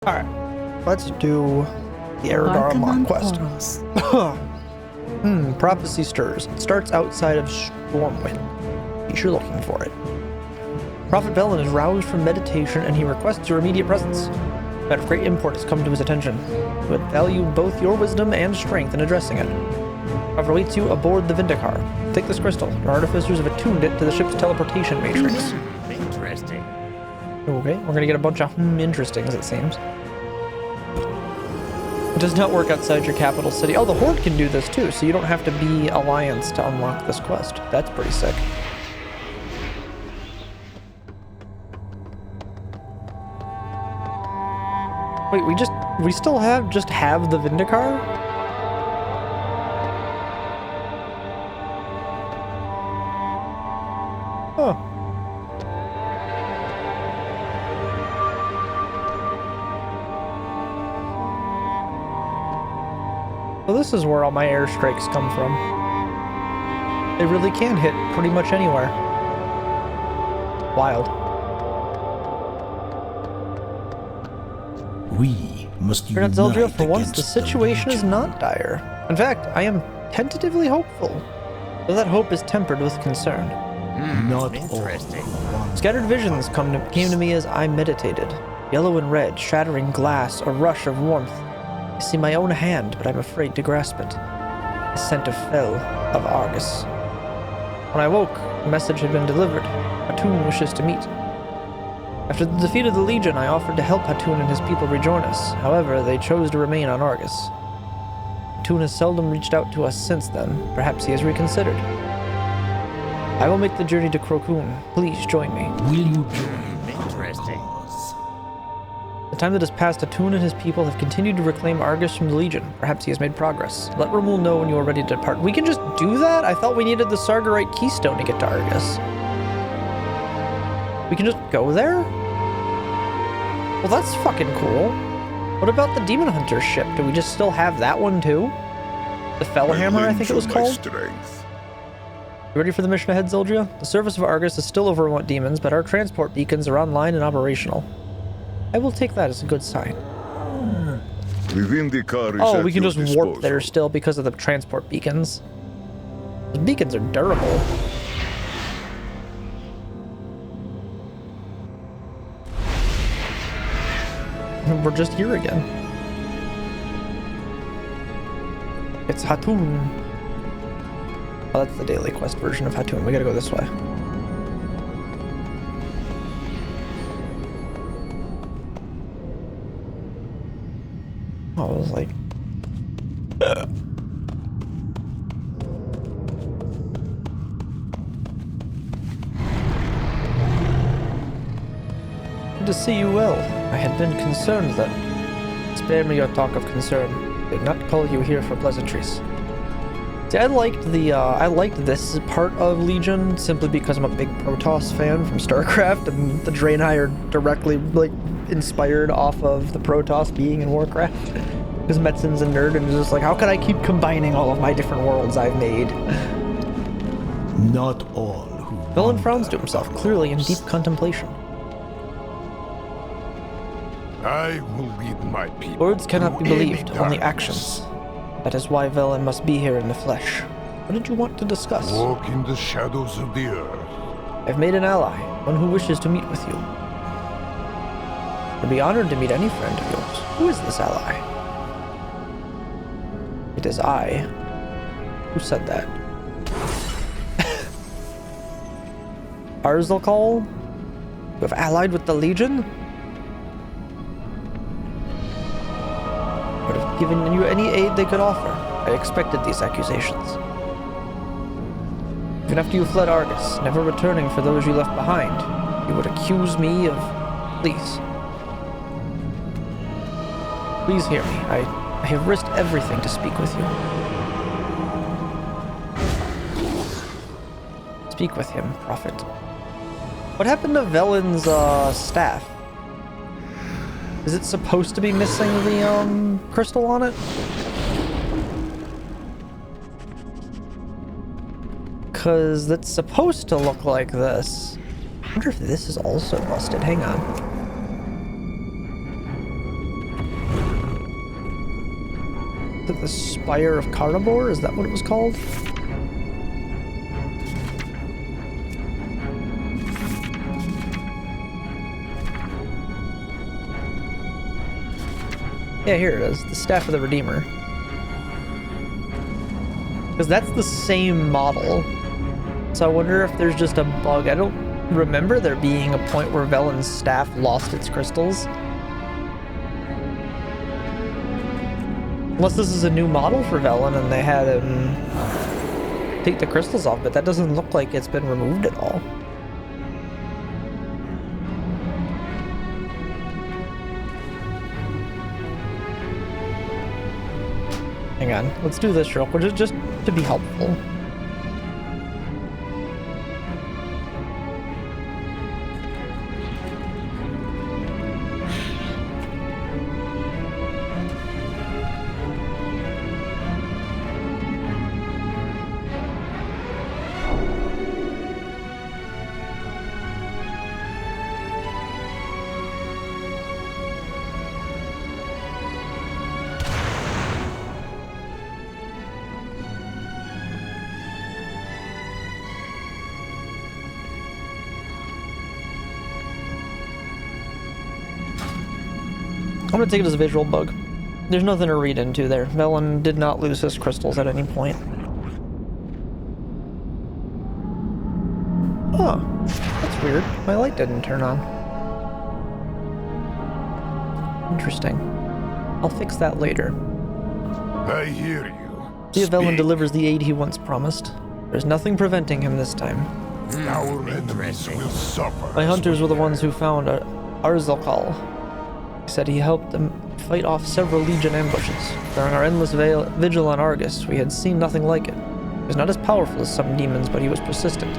Alright, let's do the Eridar Unlock quest. Prophecy stirs. It starts outside of Stormwind. You're looking for it. Prophet Velen is roused from meditation and he requests your immediate presence. A matter of great import has come to his attention. He would value both your wisdom and strength in addressing it. Prophet awaits you aboard the Vindicar. Take this crystal. Your artificers have attuned it to the ship's teleportation matrix. Interesting. Okay, we're gonna get a bunch of interestings, it seems. It does not work outside your capital city. Oh, the Horde can do this too, so you don't have to be Alliance to unlock this quest. That's pretty sick. Wait, we still have the Vindicar? Huh. Well, this is where all my airstrikes come from. They really can hit pretty much anywhere. Wild. We must unite Zeldria, for once the situation is Legion. not dire. In fact, I am tentatively hopeful, though that hope is tempered with concern. Not Interesting. all. Scattered visions came to me as I meditated. Yellow and red, shattering glass, a rush of warmth. I see my own hand, but I'm afraid to grasp it. The scent of Fel, of Argus. When I woke, the message had been delivered. Hatun wishes to meet. After the defeat of the Legion, I offered to help Hatun and his people rejoin us. However, they chose to remain on Argus. Hatun has seldom reached out to us since then. Perhaps he has reconsidered. I will make the journey to Krokun. Please join me. Will you join? Interesting. The time that has passed, Hatun and his people have continued to reclaim Argus from the Legion. Perhaps he has made progress. Let Ramul know when you are ready to depart. We can just do that? I thought we needed the Sargarite Keystone to get to Argus. We can just go there? Well, that's fucking cool. What about the Demon Hunter ship? Do we just still have that one too? The Fellhammer, I think it was called? You ready for the mission ahead, Zeldria? The surface of Argus is still overrun with demons, but our transport beacons are online and operational. I will take that as a good sign. Oh, we can just warp there still because of the transport beacons. The beacons are durable. We're just here again. It's Hatun. Oh, that's the daily quest version of Hatun. We gotta go this way. Oh, I was like... Good to see you well. I had been concerned that... Spare me your talk of concern. I did not call you here for pleasantries. See, I liked this part of Legion simply because I'm a big Protoss fan from StarCraft, and the Draenei are directly like inspired off of the Protoss being in Warcraft. Because Metzin's a nerd and is just like, how can I keep combining all of my different worlds I've made? Not all who Velen frowns to himself, clearly in deep contemplation. I will lead my people. Words cannot be through any believed, only darkness. actions. That is why Velen must be here in the flesh. What did you want to discuss? Walk in the shadows of the earth. I've made an ally, one who wishes to meet with you. I'd be honored to meet any friend of yours. Who is this ally? It is I. Who said that? Arzalkal? You have allied with the Legion? Would have given you any aid they could offer. I expected these accusations. Even after you fled Argus, never returning for those you left behind, you would accuse me of... Please. Please hear me. I have risked everything to speak with you. Speak with him, Prophet. What happened to Velen's staff? Is it supposed to be missing the crystal on it? Because that's supposed to look like this. I wonder if this is also busted. Hang on. The Spire of Carnivore? Is that what it was called? Yeah, here it is. The Staff of the Redeemer. Because that's the same model. So I wonder if there's just a bug. I don't remember there being a point where Velen's staff lost its crystals. Unless this is a new model for Velen and they had him take the crystals off, but that doesn't look like it's been removed at all. Hang on, let's do this real quick, just to be helpful. I'm gonna take it as a visual bug. There's nothing to read into there. Velen did not lose his crystals at any point. Huh. That's weird. My light didn't turn on. Interesting. I'll fix that later. I hear you. See if Velen Speak. delivers the aid he once promised. There's nothing preventing him this time. Our enemies will suffer. My hunters were the ones who found Arzalkal. He said he helped them fight off several Legion ambushes. During our endless vigil on Argus, we had seen nothing like it. He was not as powerful as some demons, but he was persistent.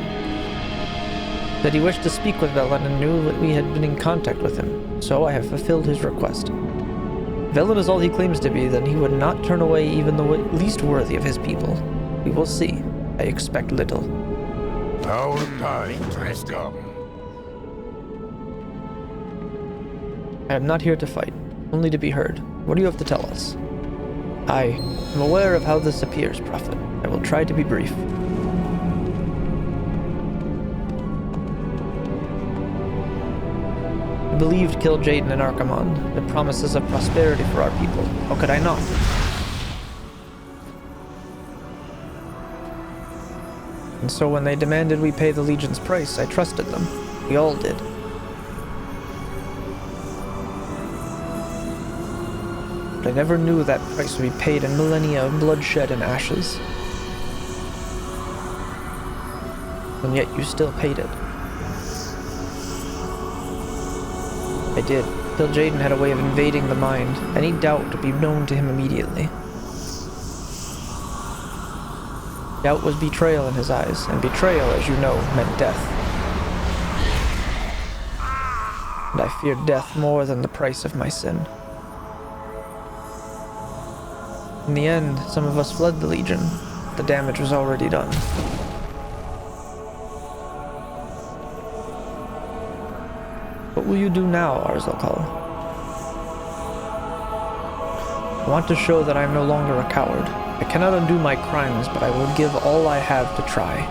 That he wished to speak with Velen and knew that we had been in contact with him, so I have fulfilled his request. If Velen is all he claims to be, then he would not turn away even the least worthy of his people. We will see. I expect little. Our time has come. I am not here to fight, only to be heard. What do you have to tell us? I am aware of how this appears, Prophet. I will try to be brief. I believed Kill Jaden and Archimonde, the promises of prosperity for our people. How could I not? And so when they demanded we pay the Legion's price, I trusted them. We all did. But I never knew that price would be paid in millennia of bloodshed and ashes. And yet you still paid it. I did. Bill Jaden had a way of invading the mind. Any doubt would be known to him immediately. Doubt was betrayal in his eyes, and betrayal, as you know, meant death. And I feared death more than the price of my sin. In the end, some of us fled the Legion. The damage was already done. What will you do now, Arzalkal? I want to show that I am no longer a coward. I cannot undo my crimes, but I will give all I have to try.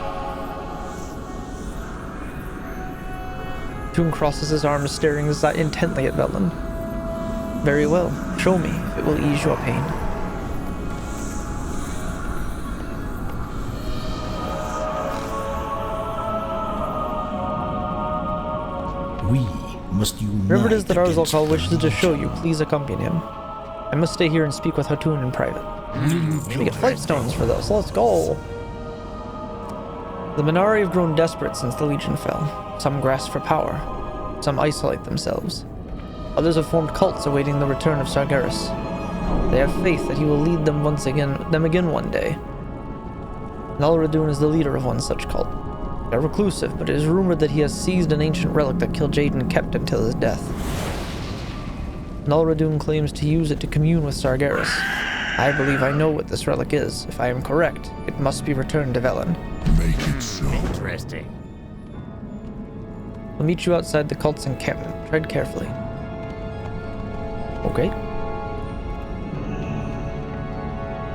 Toon crosses his arms, staring intently at Velen. Very well. Show me, if it will ease your pain. We must unite. Whatever it is that against Arzalkal wishes to Legion. show you, please accompany him. I must stay here and speak with Hatun in private. We get flight stones for this. Let's go. The Minari have grown desperate since the Legion fell. Some grasp for power. Some isolate themselves. Others have formed cults awaiting the return of Sargeras. They have faith that he will lead them again one day. Nalradun is the leader of one such cult. They are reclusive, but it is rumored that he has seized an ancient relic that Kil'jaeden kept until his death. Nalradun claims to use it to commune with Sargeras. I believe I know what this relic is. If I am correct, it must be returned to Velen. Make it so. Interesting. I'll meet you outside the cult's encampment. Tread carefully. Okay.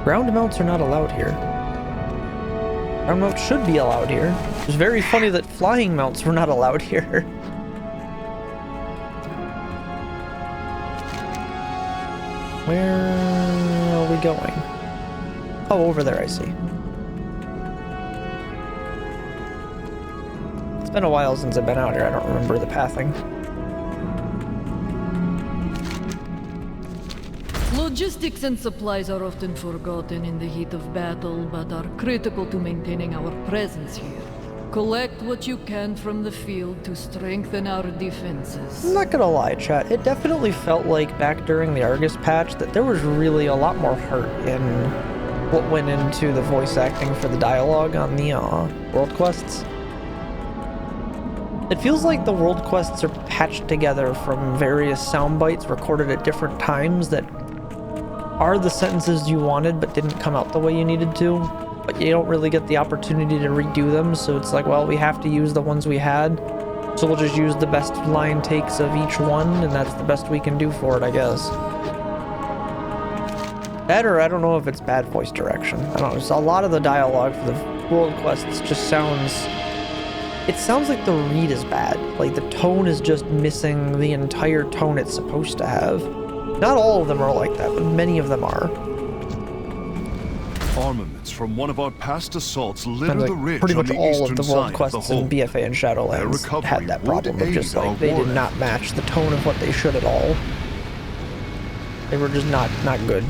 Ground mounts are not allowed here. Ground mounts should be allowed here. It's very funny that flying mounts were not allowed here. Where are we going? Oh, over there, I see. It's been a while since I've been out here. I don't remember the pathing. Logistics and supplies are often forgotten in the heat of battle, but are critical to maintaining our presence here. Collect what you can from the field to strengthen our defenses. I'm not gonna lie, chat. It definitely felt like back during the Argus patch that there was really a lot more heart in what went into the voice acting for the dialogue on the world quests. It feels like the world quests are patched together from various sound bites recorded at different times that are the sentences you wanted but didn't come out the way you needed to, but you don't really get the opportunity to redo them, so it's like, well, we have to use the ones we had, so we'll just use the best line takes of each one, and that's the best we can do for it, I guess. That, or I don't know if it's bad voice direction. I don't know, just a lot of the dialogue for the world quests just sounds... It sounds like the read is bad. Like, the tone is just missing the entire tone it's supposed to have. Not all of them are like that, but many of them are. Armaments from one of our past assaults litter And, like, the ridge pretty on much the all eastern of the side world of the quests hole. in BFA and Shadowlands recovery had that problem would of just aid our like they did war not match the tone of what they should at all. They were just not good.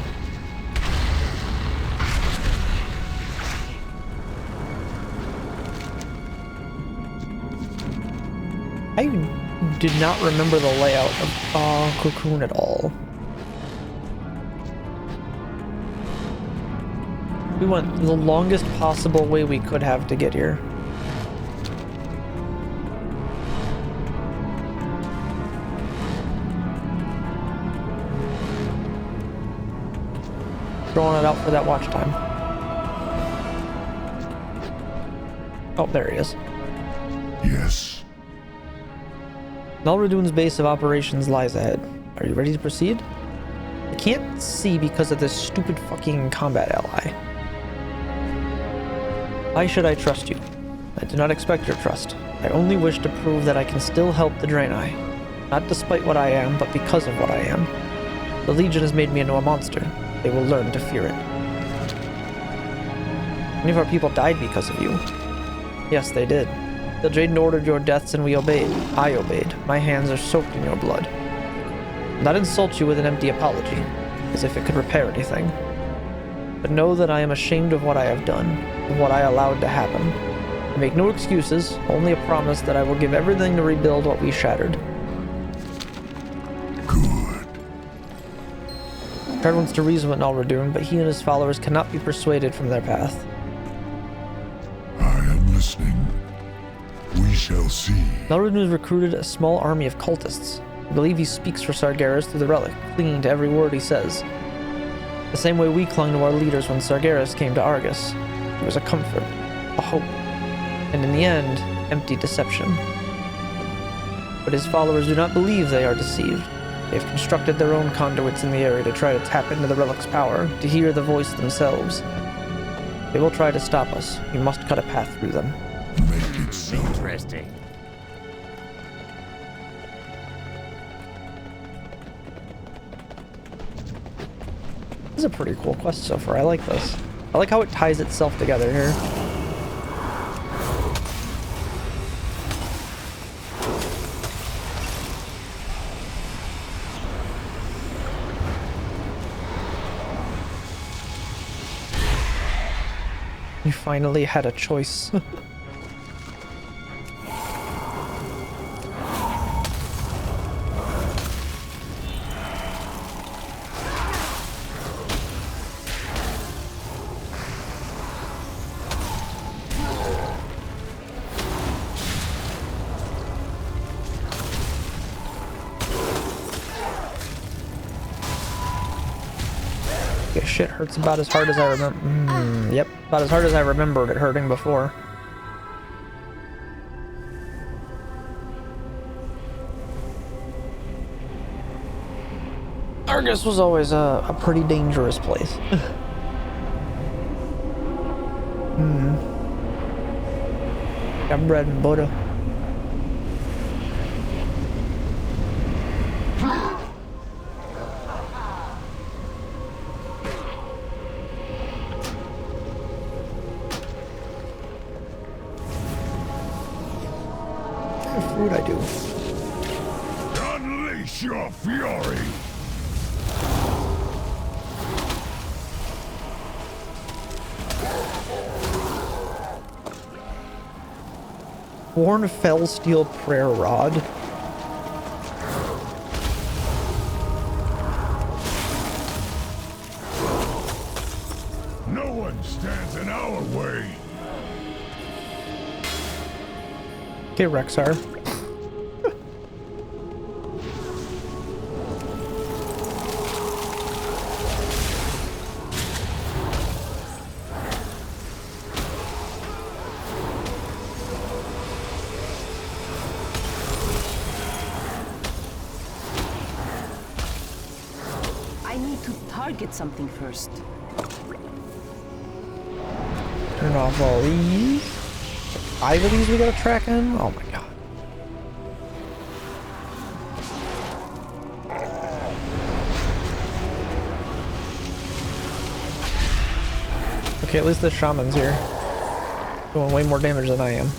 I did not remember the layout of Cocoon at all. We went the longest possible way we could have to get here. Throwing it out for that watch time. Oh, there he is. Yes. Melradoon's base of operations lies ahead. Are you ready to proceed? I can't see because of this stupid fucking combat ally. Why should I trust you? I do not expect your trust. I only wish to prove that I can still help the Draenei. Not despite what I am, but because of what I am. The Legion has made me into a monster. They will learn to fear it. Many of our people died because of you. Yes, they did. The Draenei ordered your deaths and we obeyed. I obeyed. My hands are soaked in your blood. I'll not insult you with an empty apology, as if it could repair anything. But know that I am ashamed of what I have done, of what I allowed to happen. I make no excuses, only a promise that I will give everything to rebuild what we shattered. Good. Shard wants to reason with Melradoon, but he and his followers cannot be persuaded from their path. I am listening. We shall see. Melradoon has recruited a small army of cultists. I believe he speaks for Sargeras through the relic, clinging to every word he says. The same way we clung to our leaders when Sargeras came to Argus. It was a comfort, a hope, and in the end, empty deception. But his followers do not believe they are deceived. They have constructed their own conduits in the area to try to tap into the relic's power, to hear the voice themselves. They will try to stop us. We must cut a path through them. Make it so. Interesting. This is a pretty cool quest so far. I like this. I like how it ties itself together here. You finally had a choice. Okay, shit hurts about as hard as I remember. Yep, about as hard as I remembered it hurting before. Argus was always a pretty dangerous place. Got bread and butter. What kind of food I do? Unleash your fury! Worn fell steel prayer rod. No one stands in our way! Okay, Rexar. I need to target something first. Turn off all these. 5 of these we gotta track in? Oh my god. Okay, at least the shaman's here. Doing way more damage than I am.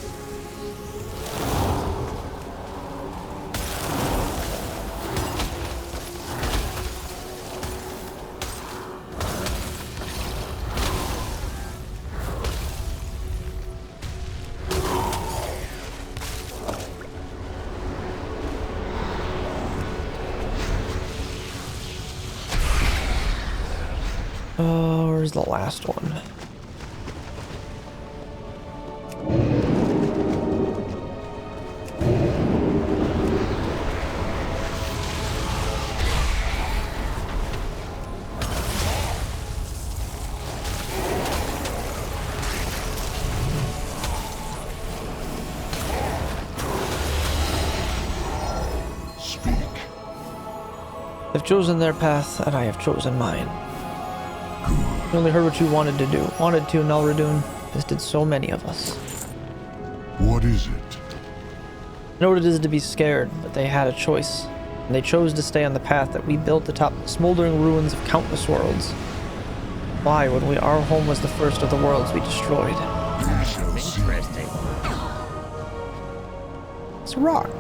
Where's the last one? Speak. They've chosen their path, and I have chosen mine. You only heard what you wanted to do. Wanted to, Nalradun. As did so many of us. What is it? I know what it is to be scared, but they had a choice. And they chose to stay on the path that we built atop the smoldering ruins of countless worlds. Why, when our home was the first of the worlds we destroyed? We shall see. Interesting. It's a rock.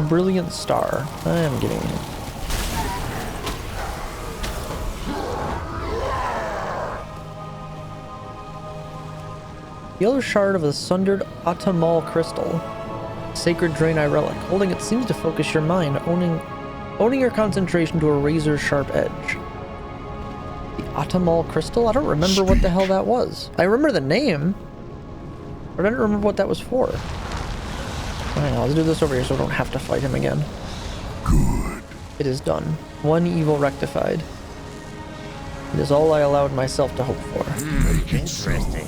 Brilliant star. I am getting it. Yellow shard of a sundered Atamal crystal. Sacred Draenei relic. Holding it seems to focus your mind, owning your concentration to a razor-sharp edge. The Atamal crystal? I don't remember what the hell that was. I remember the name, but I don't remember what that was for. Alright, let's do this over here so I don't have to fight him again. Good. It is done. One evil rectified. It is all I allowed myself to hope for. Make it so. Interesting.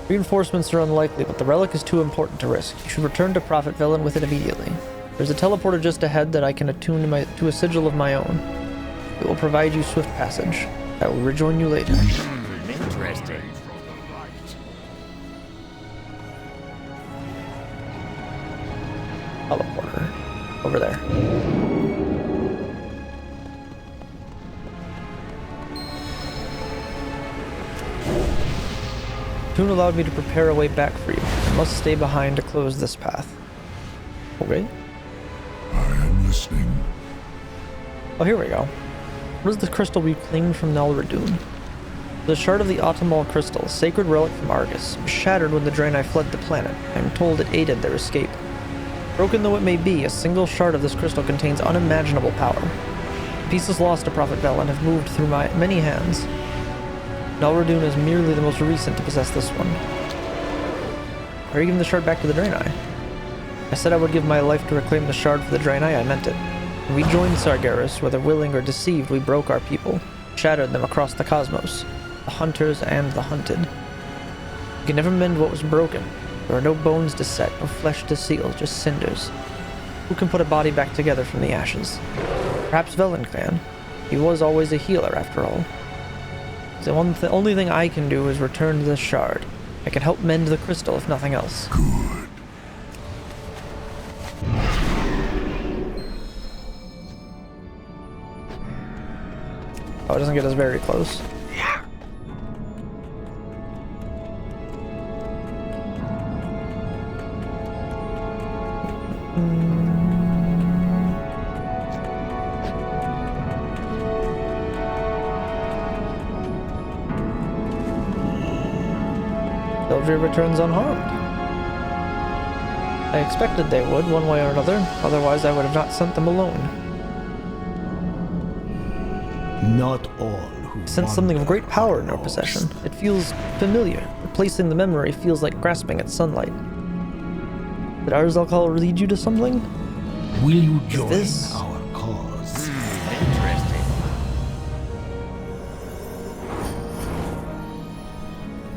Reinforcements are unlikely, but the relic is too important to risk. You should return to Prophet Villain with it immediately. There's a teleporter just ahead that I can attune to a sigil of my own. It will provide you swift passage. I will rejoin you later. Interesting. Teleporter. Over there. Tune allowed me to prepare a way back for you. I must stay behind to close this path. Okay. I am listening. Oh, here we go. What is the crystal we claimed from Nalradun? The shard of the Atamal crystal, sacred relic from Argus, shattered when the Draenei fled the planet. I am told it aided their escape. Broken though it may be, a single shard of this crystal contains unimaginable power. The pieces lost to Prophet Velen have moved through my many hands. Nalradun is merely the most recent to possess this one. Why are you giving the shard back to the Draenei? I said I would give my life to reclaim the shard for the Draenei, I meant it. When we joined Sargeras, whether willing or deceived, we broke our people, shattered them across the cosmos, the hunters and the hunted. You can never mend what was broken. There are no bones to set, no flesh to seal, just cinders. Who can put a body back together from the ashes? Perhaps Velen can. He was always a healer, after all. The only thing I can do is return this shard. I can help mend the crystal, if nothing else. Good. Oh, it doesn't get us very close. Eldria returns unharmed. I expected they would, one way or another. Otherwise, I would have not sent them alone. Not all who I sense something of great power in your possession. It feels familiar. Replacing the memory feels like grasping at sunlight. Did Arzalkal lead you to something? Will you join this our cause? Interesting.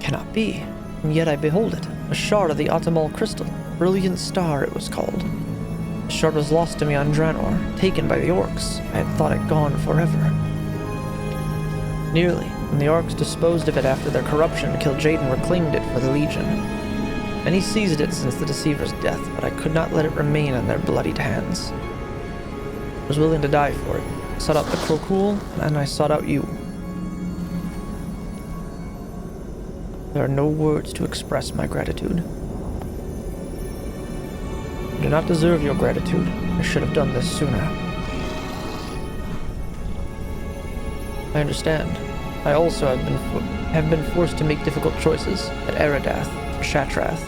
Cannot be. And yet I behold it. A shard of the Atamal crystal. Brilliant star, it was called. The shard was lost to me on Draenei, taken by the orcs. I had thought it gone forever. Nearly, when the orcs disposed of it after their corruption, Kil'jaeden reclaimed it for the Legion. Many seized it since the Deceiver's death, but I could not let it remain in their bloodied hands. I was willing to die for it. I sought out the Krokul, and I sought out you. There are no words to express my gratitude. I do not deserve your gratitude. I should have done this sooner. I understand. I also have been forced to make difficult choices at Eridath and Shatrath.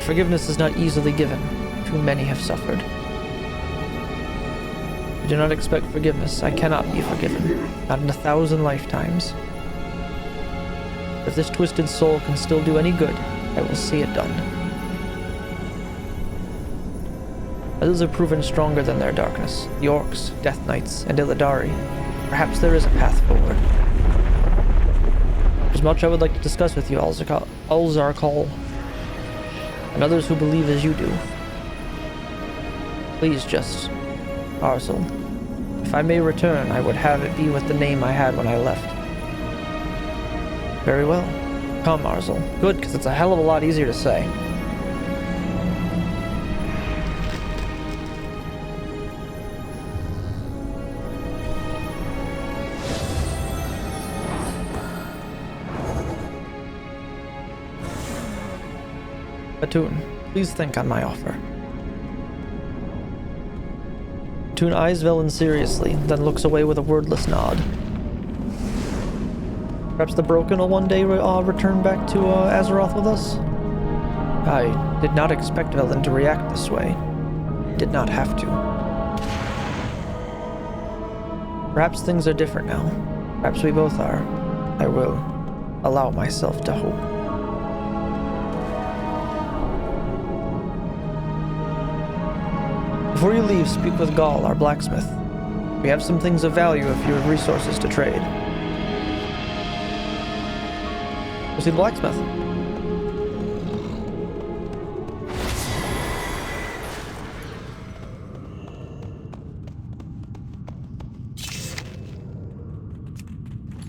Forgiveness is not easily given. Too many have suffered. I do not expect forgiveness. I cannot be forgiven. Not in 1,000 lifetimes. If this twisted soul can still do any good, I will see it done. Others have proven stronger than their darkness. The Orcs, Death Knights, and Illidari. Perhaps there is a path forward. There's much I would like to discuss with you, Alzarkal, and others who believe as you do. Please just, Arzel. If I may return, I would have it be with the name I had when I left. Very well. Come, Arzel. Good, because it's a hell of a lot easier to say. Atun, please think on my offer. Atun eyes Velen seriously, then looks away with a wordless nod. Perhaps the Broken will one day return back to Azeroth with us? I did not expect Velen to react this way. He did not have to. Perhaps things are different now. Perhaps we both are. I will allow myself to hope. Before you leave, speak with Gaul, our blacksmith. We have some things of value if you have resources to trade. Go see the blacksmith.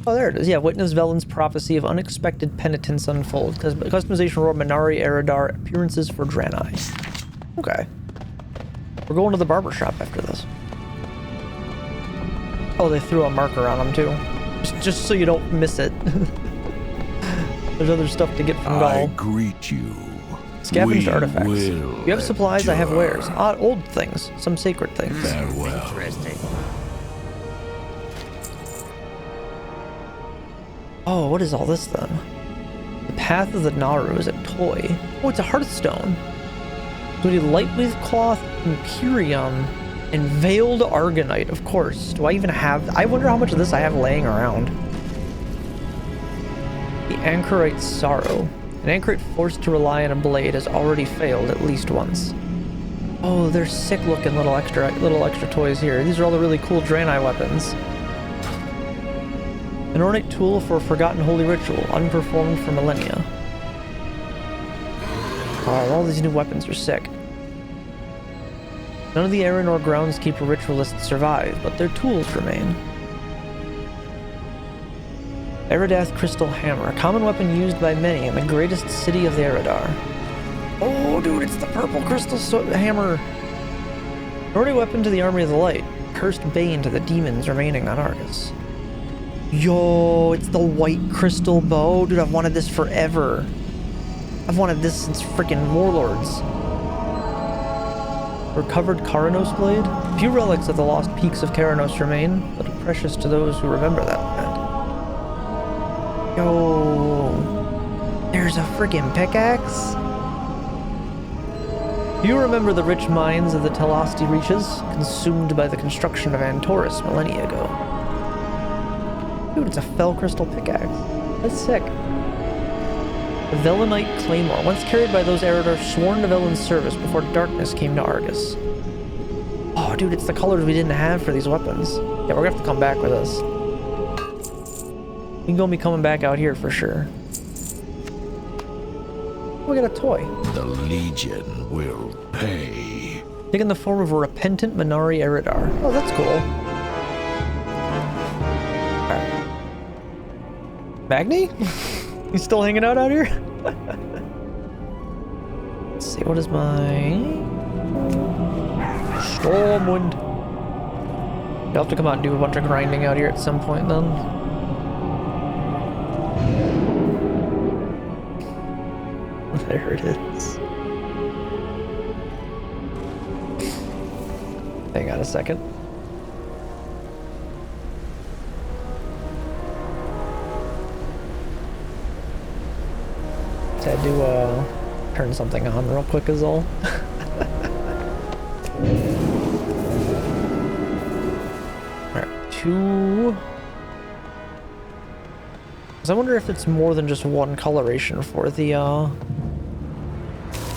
Oh, there it is. Yeah, witness Velen's prophecy of unexpected penitence unfold. Customization for Minari Eridar appearances for Draenei. Okay. We're going to the barber shop after this. Oh, they threw a marker on them too. Just so you don't miss it. There's other stuff to get from I Gaul. greet you. Scavenged We artifacts. will You have supplies, I have wares. adjourn. Old things. Some sacred things. Farewell. Interesting. Oh, what is all this then? The Path of the Naru is a toy. Oh, it's a Hearthstone. So we need Lightweight Cloth, Imperium, and Veiled Argonite, of course. Do I even have... I wonder how much of this I have laying around. The Anchorite's Sorrow. An Anchorite forced to rely on a blade has already failed at least once. Oh, they're sick-looking little extra toys here. These are all the really cool Draenei weapons. An ornate tool for a forgotten holy ritual, unperformed for millennia. Oh, all these new weapons are sick. None of the Aerenor groundskeeper ritualists survive, but their tools remain. Eridath Crystal Hammer, a common weapon used by many in the greatest city of the Eridar. Oh, dude, it's the purple crystal hammer. Authority weapon to the Army of the Light. Cursed bane to the demons remaining on Argus. Yo, it's the white crystal bow. Dude, I've wanted this forever. I've wanted this since freaking Warlords. Recovered Karanos blade. Few relics of the lost peaks of Karanos remain, but are precious to those who remember that land. Yo, there's a freaking pickaxe. You remember the rich mines of the Telasti Reaches, consumed by the construction of Antorus millennia ago. Dude, it's a fell crystal pickaxe. That's sick. The Velenite Claymore, once carried by those Eridar sworn to Velen's service before darkness came to Argus. Oh, dude, it's the colors we didn't have for these weapons. Yeah, we're gonna have to come back with this. We can be coming back out here for sure. We got a toy. The Legion will pay. Taking the form of a repentant Minari Eridar. Oh, that's cool. Alright. Magni? He's still hanging out here? Let's see, what is my... Stormwind. You'll have to come out and do a bunch of grinding out here at some point then. There it is. Hang on a second. Just had to turn something on real quick is all. Alright, 2. I wonder if it's more than just one coloration for the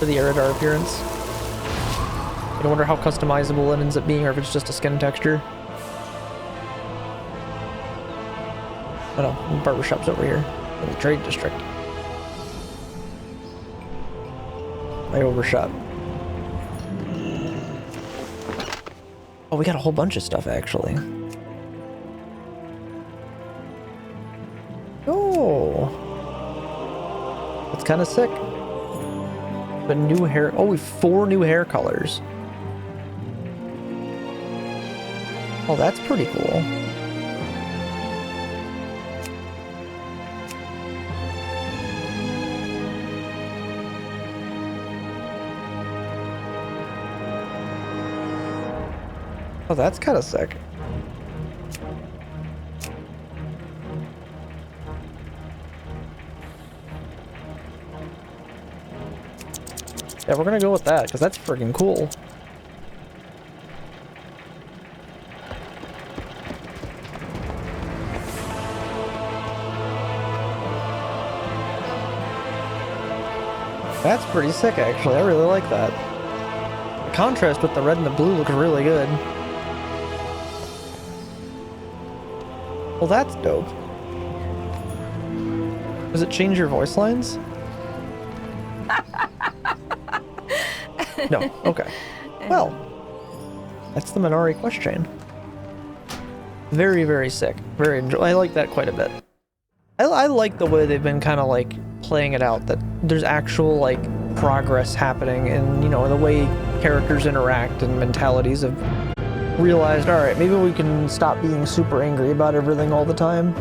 Eridar appearance. I wonder how customizable it ends up being, or if it's just a skin texture. I don't know, barbershop's over here in the trade district. I overshot. Oh, we got a whole bunch of stuff actually. Oh, that's kind of sick. But new hair. Oh, we have 4 new hair colors. Oh, that's pretty cool. Oh, that's kind of sick. Yeah, we're gonna go with that, because that's freaking cool. That's pretty sick, actually. I really like that. The contrast with the red and the blue looks really good. Well, that's dope. Does it change your voice lines? No. Okay. Well, that's the Minari quest chain. Very, very sick. I like that quite a bit. I like the way they've been kind of like playing it out, that there's actual like progress happening in, you know, the way characters interact and mentalities have realized, all right, maybe we can stop being super angry about everything all the time.